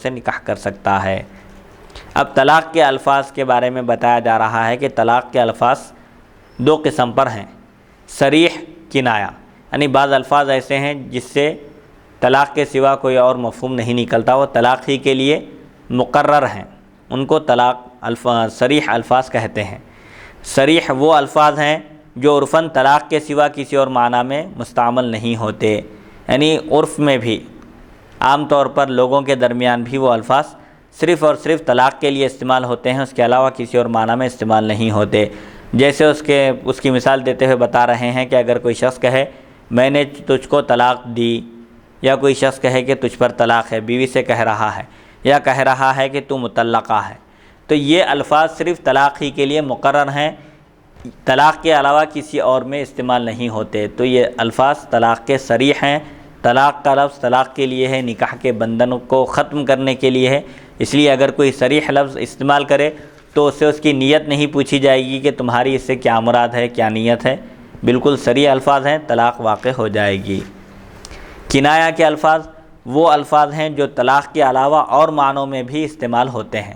سے نکاح کر سکتا ہے۔ اب طلاق کے الفاظ کے بارے میں بتایا جا رہا ہے کہ طلاق کے الفاظ دو قسم پر ہیں، صریح، کنایہ، یعنی بعض الفاظ ایسے ہیں جس سے طلاق کے سوا کوئی اور مفہوم نہیں نکلتا، وہ طلاق ہی کے لیے مقرر ہیں، ان کو صریح الفاظ کہتے ہیں۔ صریح وہ الفاظ ہیں جو عرفاً طلاق کے سوا کسی اور معنی میں مستعمل نہیں ہوتے، یعنی عرف میں بھی عام طور پر لوگوں کے درمیان بھی وہ الفاظ صرف اور صرف طلاق کے لیے استعمال ہوتے ہیں، اس کے علاوہ کسی اور معنی میں استعمال نہیں ہوتے۔ جیسے اس کی مثال دیتے ہوئے بتا رہے ہیں کہ اگر کوئی شخص کہے میں نے تجھ کو طلاق دی، یا کوئی شخص کہے کہ تجھ پر طلاق ہے، بیوی سے کہہ رہا ہے، یا کہہ رہا ہے کہ تو مطلقہ ہے، تو یہ الفاظ صرف طلاق ہی کے لیے مقرر ہیں، طلاق کے علاوہ کسی اور میں استعمال نہیں ہوتے، تو یہ الفاظ طلاق کے صریح ہیں۔ طلاق کا لفظ طلاق کے لیے ہے، نکاح کے بندھن کو ختم کرنے کے لیے ہے، اس لیے اگر کوئی صریح لفظ استعمال کرے تو اس سے اس کی نیت نہیں پوچھی جائے گی کہ تمہاری اس سے کیا مراد ہے، کیا نیت ہے، بالکل صریح الفاظ ہیں، طلاق واقع ہو جائے گی۔ کنایہ کے الفاظ وہ الفاظ ہیں جو طلاق کے علاوہ اور معنوں میں بھی استعمال ہوتے ہیں،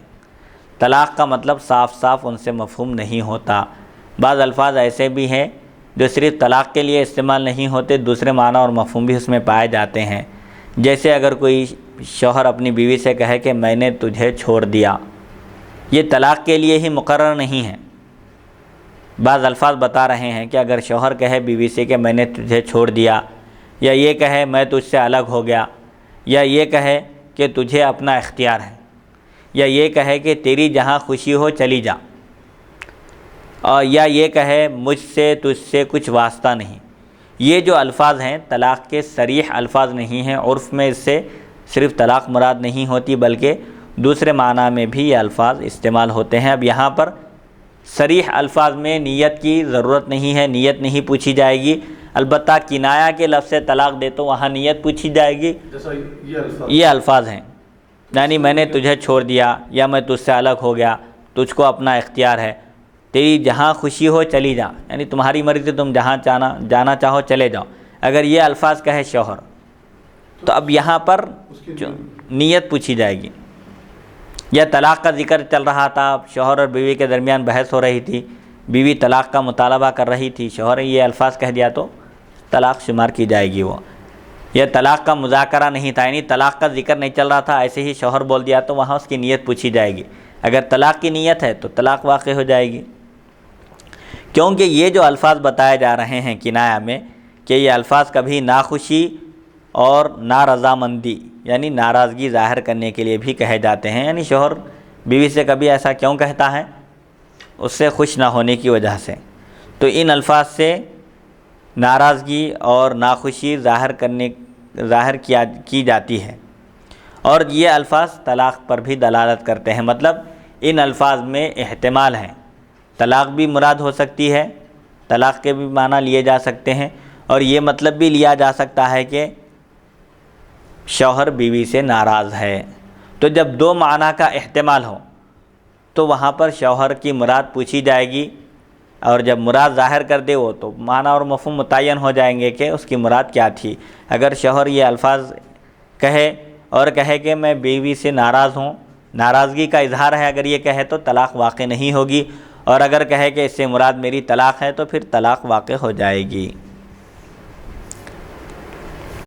طلاق کا مطلب صاف صاف ان سے مفہوم نہیں ہوتا۔ بعض الفاظ ایسے بھی ہیں جو صرف طلاق کے لیے استعمال نہیں ہوتے، دوسرے معنی اور مفہوم بھی اس میں پائے جاتے ہیں۔ جیسے اگر کوئی شوہر اپنی بیوی سے کہے کہ میں نے تجھے چھوڑ دیا، یہ طلاق کے لیے ہی مقرر نہیں ہے۔ بعض الفاظ بتا رہے ہیں کہ اگر شوہر کہے بیوی سے کہ میں نے تجھے چھوڑ دیا، یا یہ کہے میں تجھ سے الگ ہو گیا، یا یہ کہے کہ تجھے اپنا اختیار ہے، یا یہ کہے کہ تیری جہاں خوشی ہو چلی جا، اور یا یہ کہے مجھ سے تجھ سے کچھ واسطہ نہیں، یہ جو الفاظ ہیں طلاق کے صریح الفاظ نہیں ہیں، عرف میں اس سے صرف طلاق مراد نہیں ہوتی بلکہ دوسرے معنی میں بھی یہ الفاظ استعمال ہوتے ہیں۔ اب یہاں پر صریح الفاظ میں نیت کی ضرورت نہیں ہے، نیت نہیں پوچھی جائے گی، البتہ کنایہ کے لفظ سے طلاق دے تو وہاں نیت پوچھی جائے گی۔ یہ الفاظ ہیں، یعنی میں نے تجھے چھوڑ دیا، یا میں تجھ سے الگ ہو گیا، تجھ کو اپنا اختیار ہے، تیری جہاں خوشی ہو چلی جا، یعنی تمہاری مرضی، تم جہاں جانا چاہو چلے جاؤ، اگر یہ الفاظ کہے شوہر تو اب یہاں پر نیت پوچھی جائے گی۔ یا طلاق کا ذکر چل رہا تھا، شوہر اور بیوی کے درمیان بحث ہو رہی تھی، بیوی طلاق کا مطالبہ کر رہی تھی، شوہر نے یہ الفاظ کہہ دیا تو طلاق شمار کی جائے گی وہ۔ یہ طلاق کا مذاکرہ نہیں تھا، یعنی طلاق کا ذکر نہیں چل رہا تھا، ایسے ہی شوہر بول دیا تو وہاں اس کی نیت پوچھی جائے گی، اگر طلاق کی نیت ہے تو طلاق واقع ہو جائے گی۔ کیونکہ یہ جو الفاظ بتائے جا رہے ہیں کنایہ میں، کہ یہ الفاظ کبھی ناخوشی اور نارضامندی یعنی ناراضگی ظاہر کرنے کے لیے بھی کہے جاتے ہیں، یعنی شوہر بیوی سے کبھی ایسا کیوں کہتا ہے؟ اس سے خوش نہ ہونے کی وجہ سے، تو ان الفاظ سے ناراضگی اور ناخوشی ظاہر کی جاتی ہے، اور یہ الفاظ طلاق پر بھی دلالت کرتے ہیں، مطلب ان الفاظ میں احتمال ہے، طلاق بھی مراد ہو سکتی ہے، طلاق کے بھی معنی لیے جا سکتے ہیں، اور یہ مطلب بھی لیا جا سکتا ہے کہ شوہر بیوی سے ناراض ہے۔ تو جب دو معنی کا احتمال ہو تو وہاں پر شوہر کی مراد پوچھی جائے گی، اور جب مراد ظاہر کر دے وہ تو معنی اور مفہوم متعین ہو جائیں گے کہ اس کی مراد کیا تھی۔ اگر شوہر یہ الفاظ کہے اور کہے کہ میں بیوی سے ناراض ہوں، ناراضگی کا اظہار ہے، اگر یہ کہے تو طلاق واقع نہیں ہوگی، اور اگر کہے کہ اس سے مراد میری طلاق ہے تو پھر طلاق واقع ہو جائے گی۔